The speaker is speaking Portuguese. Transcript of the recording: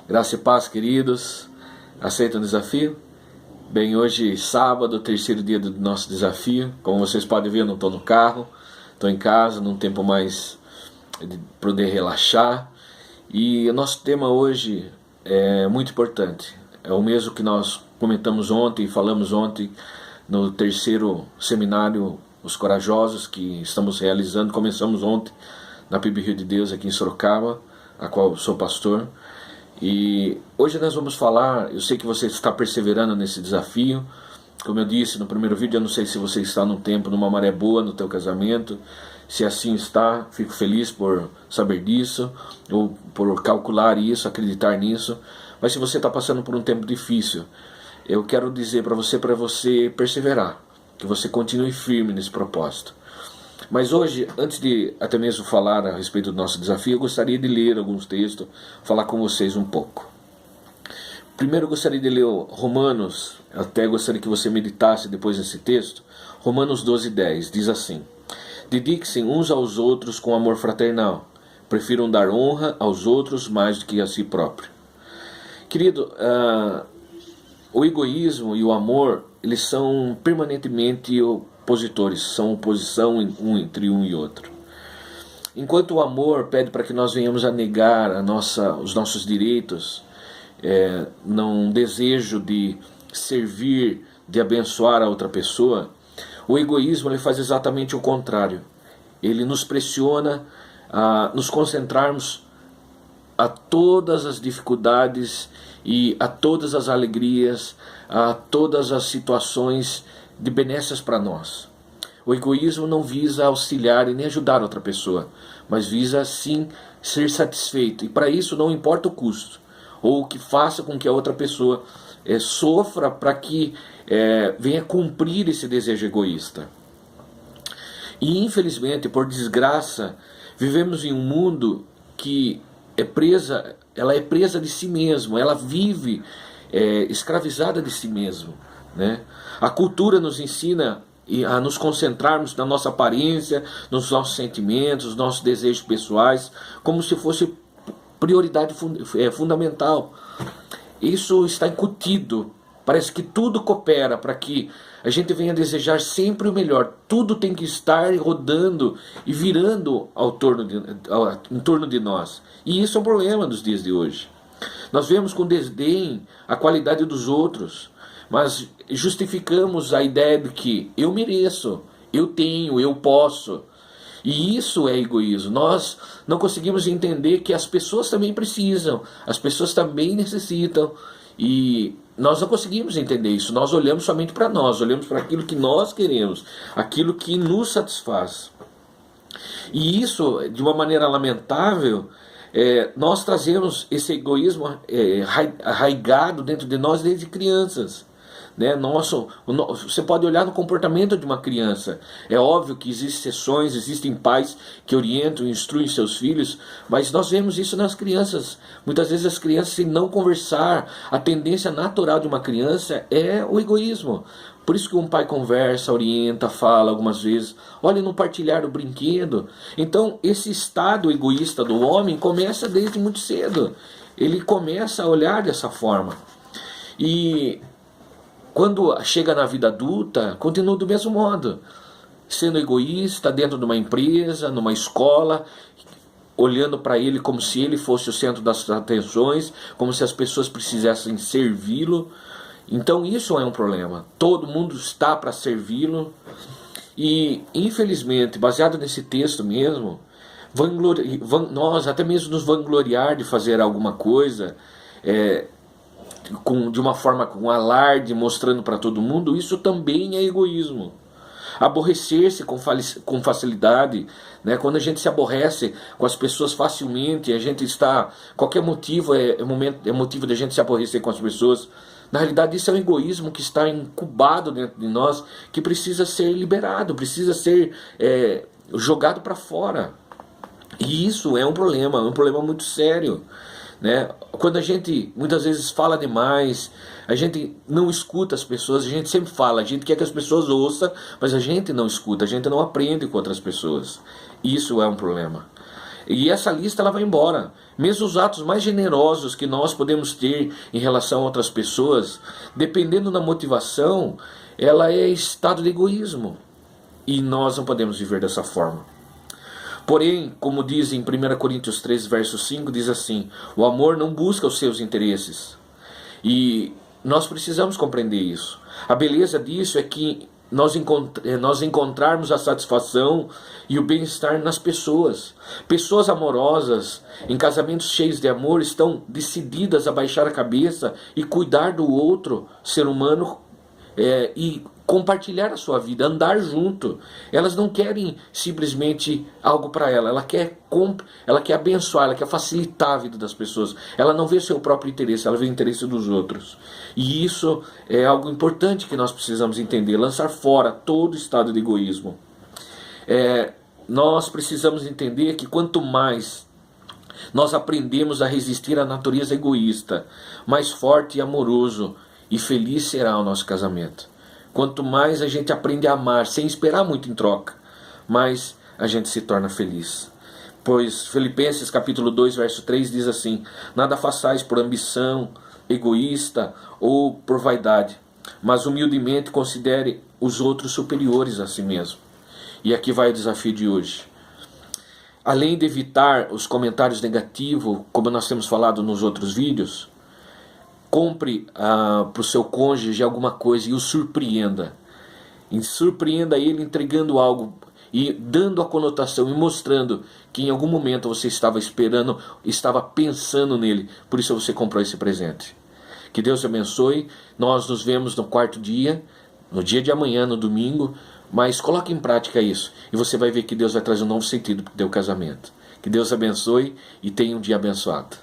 Graça e paz, queridos. Aceitam o desafio? Bem, hoje sábado, terceiro dia do nosso desafio. Como vocês podem ver, eu não estou no carro, estou em casa, num tempo mais de poder relaxar. E o nosso tema hoje é muito importante. É o mesmo que nós comentamos ontem, falamos ontem no terceiro seminário Os Corajosos, que estamos realizando. Começamos ontem na PIB Rio de Deus, aqui em Sorocaba, a qual eu sou pastor. E hoje nós vamos falar, eu sei que você está perseverando nesse desafio. Como eu disse no primeiro vídeo, eu não sei se você está num tempo, numa maré boa no teu casamento. Se assim está, fico feliz por saber disso, ou por calcular isso, acreditar nisso. Mas se você está passando por um tempo difícil, eu quero dizer para você perseverar, que você continue firme nesse propósito. Mas hoje, antes de até mesmo falar a respeito do nosso desafio, eu gostaria de ler alguns textos, falar com vocês um pouco. Primeiro eu gostaria de ler Romanos, até gostaria que você meditasse depois nesse texto. Romanos 12:10, diz assim: dediquem-se uns aos outros com amor fraternal, prefiram dar honra aos outros mais do que a si próprio. Querido, o egoísmo e o amor, eles são permanentemente opositores, são oposição entre um e outro. Enquanto o amor pede para que nós venhamos a negar os nossos direitos, num desejo de servir, de abençoar a outra pessoa, o egoísmo ele faz exatamente o contrário. Ele nos pressiona a nos concentrarmos a todas as dificuldades e a todas as alegrias, a todas as situações de benesses para nós. O egoísmo não visa auxiliar e nem ajudar outra pessoa, mas visa sim ser satisfeito, e para isso não importa o custo, ou que faça com que a outra pessoa sofra para que venha cumprir esse desejo egoísta. E infelizmente, por desgraça, vivemos em um mundo que ela é presa de si mesmo, ela vive escravizada de si mesmo, né? A cultura nos ensina a nos concentrarmos na nossa aparência, nos nossos sentimentos, nos nossos desejos pessoais, como se fosse prioridade fundamental. Isso está incutido. Parece que tudo coopera para que a gente venha desejar sempre o melhor. Tudo tem que estar rodando e virando em torno de nós. E isso é um problema dos dias de hoje. Nós vemos com desdém a qualidade dos outros, mas justificamos a ideia de que eu mereço, eu tenho, eu posso. E isso é egoísmo. Nós não conseguimos entender que as pessoas também precisam, as pessoas também necessitam. E nós não conseguimos entender isso. Nós olhamos somente para nós, olhamos para aquilo que nós queremos, aquilo que nos satisfaz. E isso, de uma maneira lamentável, nós trazemos esse egoísmo arraigado dentro de nós desde crianças. Né? Você pode olhar no comportamento de uma criança. É óbvio que existem exceções, existem pais que orientam e instruem seus filhos, mas nós vemos isso nas crianças. Muitas vezes as crianças, se não conversar, a tendência natural de uma criança é o egoísmo. Por isso que um pai conversa, orienta, fala algumas vezes: olha, não partilhar o brinquedo. Então esse estado egoísta do homem começa desde muito cedo. Ele começa a olhar dessa forma. E quando chega na vida adulta, continua do mesmo modo, sendo egoísta dentro de uma empresa, numa escola, olhando para ele como se ele fosse o centro das atenções, como se as pessoas precisassem servi-lo. Então isso é um problema. Todo mundo está para servi-lo. E infelizmente, baseado nesse texto mesmo, nós até mesmo nos vangloriar de fazer alguma coisa, de uma forma com alarde, mostrando para todo mundo, isso também é egoísmo. Aborrecer-se com facilidade, né? Quando a gente se aborrece com as pessoas facilmente, a gente está, qualquer motivo é motivo de a gente se aborrecer com as pessoas. Na realidade isso é um egoísmo que está incubado dentro de nós, que precisa ser liberado, precisa ser jogado para fora. E isso é um problema muito sério. Né? Quando a gente muitas vezes fala demais, a gente não escuta as pessoas, a gente sempre fala, a gente quer que as pessoas ouçam, mas a gente não escuta, a gente não aprende com outras pessoas. Isso é um problema. E essa lista ela vai embora. Mesmo os atos mais generosos que nós podemos ter em relação a outras pessoas, dependendo da motivação, ela é estado de egoísmo. E nós não podemos viver dessa forma. Porém, como diz em 1 Coríntios 3, verso 5, diz assim: o amor não busca os seus interesses. E nós precisamos compreender isso. A beleza disso é que nós encontrarmos a satisfação e o bem-estar nas pessoas. Pessoas amorosas, em casamentos cheios de amor, estão decididas a baixar a cabeça e cuidar do outro ser humano e compartilhar a sua vida, andar junto. Elas não querem simplesmente algo para ela quer abençoar, ela quer facilitar a vida das pessoas. Ela não vê seu próprio interesse, ela vê o interesse dos outros. E isso é algo importante que nós precisamos entender, lançar fora todo estado de egoísmo. Nós precisamos entender que quanto mais nós aprendemos a resistir à natureza egoísta, mais forte e amoroso e feliz será o nosso casamento. Quanto mais a gente aprende a amar sem esperar muito em troca, mais a gente se torna feliz. Pois Filipenses capítulo 2, verso 3 diz assim: nada façais por ambição egoísta ou por vaidade, mas humildemente considere os outros superiores a si mesmo. E aqui vai o desafio de hoje. Além de evitar os comentários negativos, como nós temos falado nos outros vídeos, compre para o seu cônjuge alguma coisa e o surpreenda. E surpreenda ele entregando algo e dando a conotação e mostrando que em algum momento você estava esperando, estava pensando nele. Por isso você comprou esse presente. Que Deus te abençoe. Nós nos vemos no quarto dia, no dia de amanhã, no domingo. Mas coloque em prática isso e você vai ver que Deus vai trazer um novo sentido para o teu casamento. Que Deus abençoe e tenha um dia abençoado.